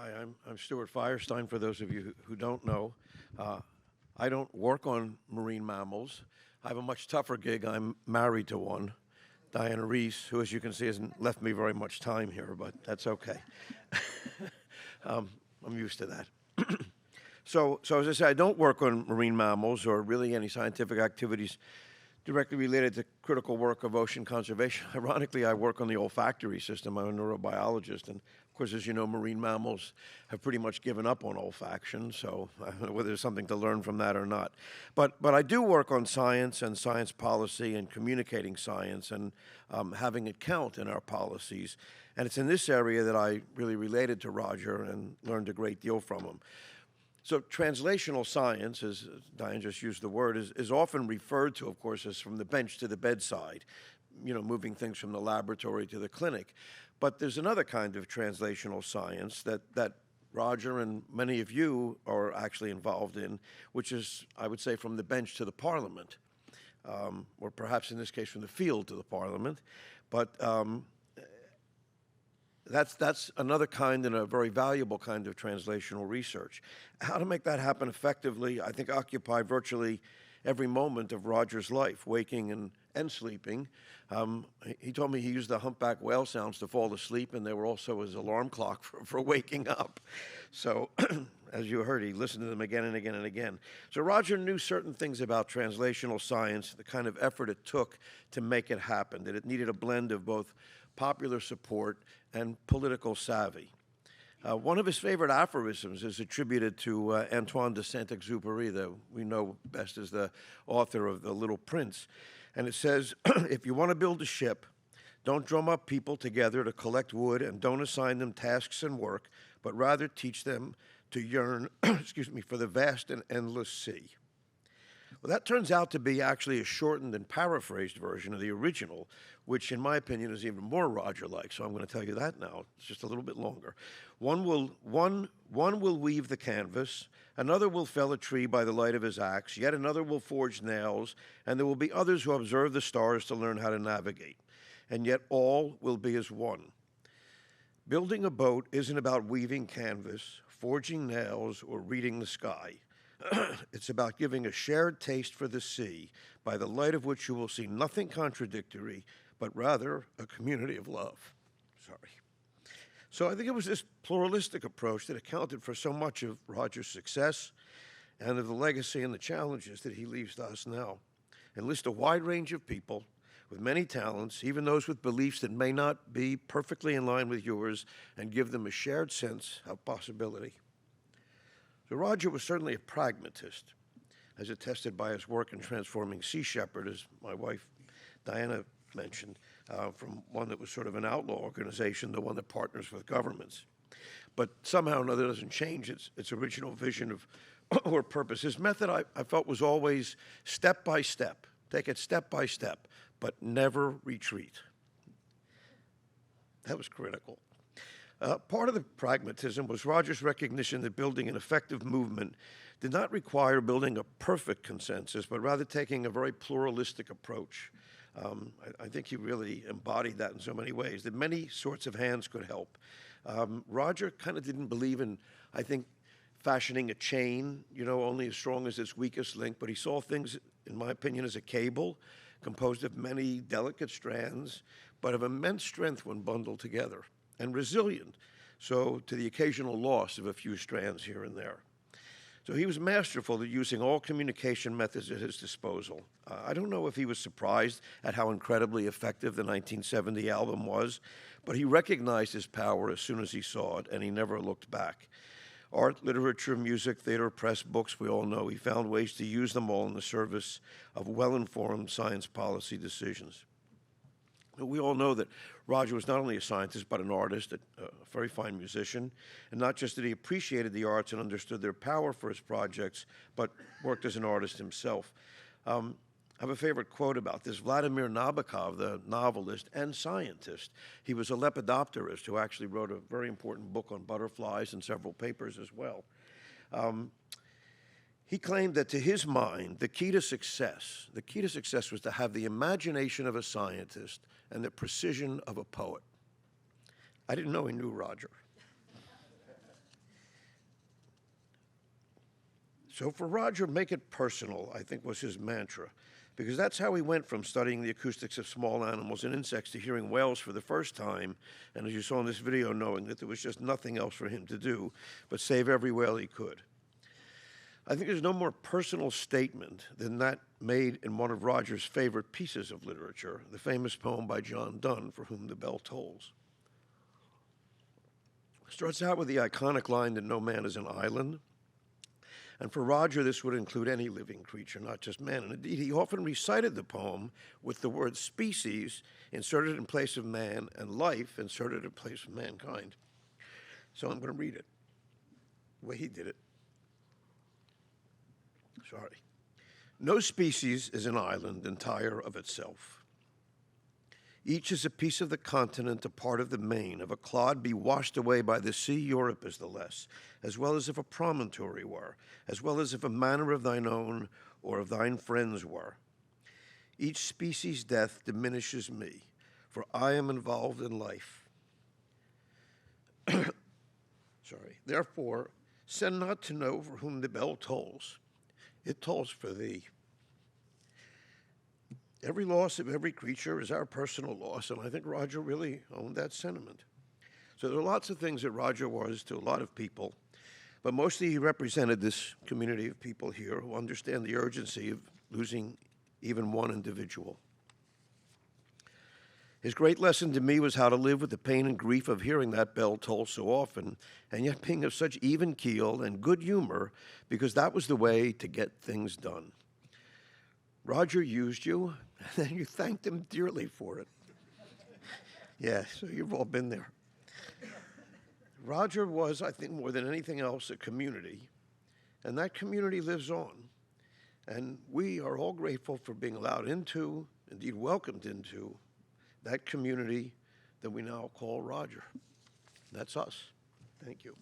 Hi, I'm Stuart Firestein, for those of you who don't know. I don't work on marine mammals. I have a much tougher gig. I'm married to one, Diana Reese, who, as you can see, hasn't left me very much time here, but that's okay. I'm used to that. So as I say, I don't work on marine mammals or really any scientific activities directly related to critical work of ocean conservation. Ironically, I work on the olfactory system. I'm a neurobiologist, and of course, as you know, marine mammals have pretty much given up on olfaction, so I don't know whether there's something to learn from that or not. But I do work on science and science policy and communicating science and having it count in our policies. And it's in this area that I really related to Roger and learned a great deal from him. So translational science, as Diane just used the word, is often referred to, of course, as from the bench to the bedside, you know, moving things from the laboratory to the clinic. But there's another kind of translational science that Roger and many of you are actually involved in, which is, I would say, from the bench to the parliament, or perhaps in this case from the field to the parliament. But that's another kind and a very valuable kind of translational research. How to make that happen effectively, I think, occupied virtually every moment of Roger's life, waking and sleeping. He told me he used the humpback whale sounds to fall asleep, and they were also his alarm clock for waking up. So, as you heard, he listened to them again and again and again. So Roger knew certain things about translational science, the kind of effort it took to make it happen, that it needed a blend of both popular support and political savvy. One of his favorite aphorisms is attributed to Antoine de Saint-Exupéry, that we know best as the author of The Little Prince. And it says, if you want to build a ship, don't drum up people together to collect wood and don't assign them tasks and work, but rather teach them to yearn, for the vast and endless sea. Well, that turns out to be actually a shortened and paraphrased version of the original, which in my opinion is even more Roger-like, so I'm going to tell you that now. It's just a little bit longer. One will weave the canvas, another will fell a tree by the light of his axe, yet another will forge nails, and there will be others who observe the stars to learn how to navigate. And yet all will be as one. Building a boat isn't about weaving canvas, forging nails, or reading the sky. It's about giving a shared taste for the sea, by the light of which you will see nothing contradictory, but rather a community of love. Sorry. So I think it was this pluralistic approach that accounted for so much of Roger's success and of the legacy and the challenges that he leaves to us now. Enlist a wide range of people with many talents, even those with beliefs that may not be perfectly in line with yours, and give them a shared sense of possibility. So Roger was certainly a pragmatist, as attested by his work in transforming Sea Shepherd, as my wife Diana mentioned, from one that was sort of an outlaw organization to one that partners with governments. But somehow or another doesn't change its original vision of or purpose. His method, I felt, was always step by step. Take it step by step, but never retreat. That was critical. Part of the pragmatism was Roger's recognition that building an effective movement did not require building a perfect consensus, but rather taking a very pluralistic approach. I think he really embodied that in so many ways, that many sorts of hands could help. Roger kind of didn't believe in, I think, fashioning a chain, you know, only as strong as its weakest link, but he saw things, in my opinion, as a cable composed of many delicate strands, but of immense strength when bundled together, and resilient, so to the occasional loss of a few strands here and there. So he was masterful at using all communication methods at his disposal. I don't know if he was surprised at how incredibly effective the 1970 album was, but he recognized his power as soon as he saw it, and he never looked back. Art, literature, music, theater, press, books, we all know he found ways to use them all in the service of well-informed science policy decisions. We all know that Roger was not only a scientist, but an artist, a very fine musician, and not just that he appreciated the arts and understood their power for his projects, but worked as an artist himself. I have a favorite quote about this. Vladimir Nabokov, the novelist and scientist, he was a lepidopterist who actually wrote a very important book on butterflies and several papers as well. He claimed that to his mind, the key to success was to have the imagination of a scientist and the precision of a poet. I didn't know he knew Roger. So for Roger, make it personal, I think, was his mantra, because that's how he went from studying the acoustics of small animals and insects to hearing whales for the first time, and as you saw in this video, knowing that there was just nothing else for him to do but save every whale he could. I think there's no more personal statement than that made in one of Roger's favorite pieces of literature, the famous poem by John Donne, For Whom the Bell Tolls. It starts out with the iconic line that no man is an island. And for Roger, this would include any living creature, not just man. And indeed, he often recited the poem with the word species inserted in place of man and life inserted in place of mankind. So I'm going to read it the way he did it. Sorry. No species is an island entire of itself. Each is a piece of the continent, a part of the main. If a clod be washed away by the sea, Europe is the less, as well as if a promontory were, as well as if a manor of thine own or of thine friends were. Each species' death diminishes me, for I am involved in life. Sorry. Therefore, send not to know for whom the bell tolls. It tolls for thee. Every loss of every creature is our personal loss, and I think Roger really owned that sentiment. So there are lots of things that Roger was to a lot of people, but mostly he represented this community of people here who understand the urgency of losing even one individual. His great lesson to me was how to live with the pain and grief of hearing that bell toll so often, and yet being of such even keel and good humor, because that was the way to get things done. Roger used you, and then you thanked him dearly for it. Yeah, so you've all been there. Roger was, I think, more than anything else, a community, and that community lives on. And we are all grateful for being allowed into, indeed welcomed into, that community that we now call Roger. That's us. Thank you.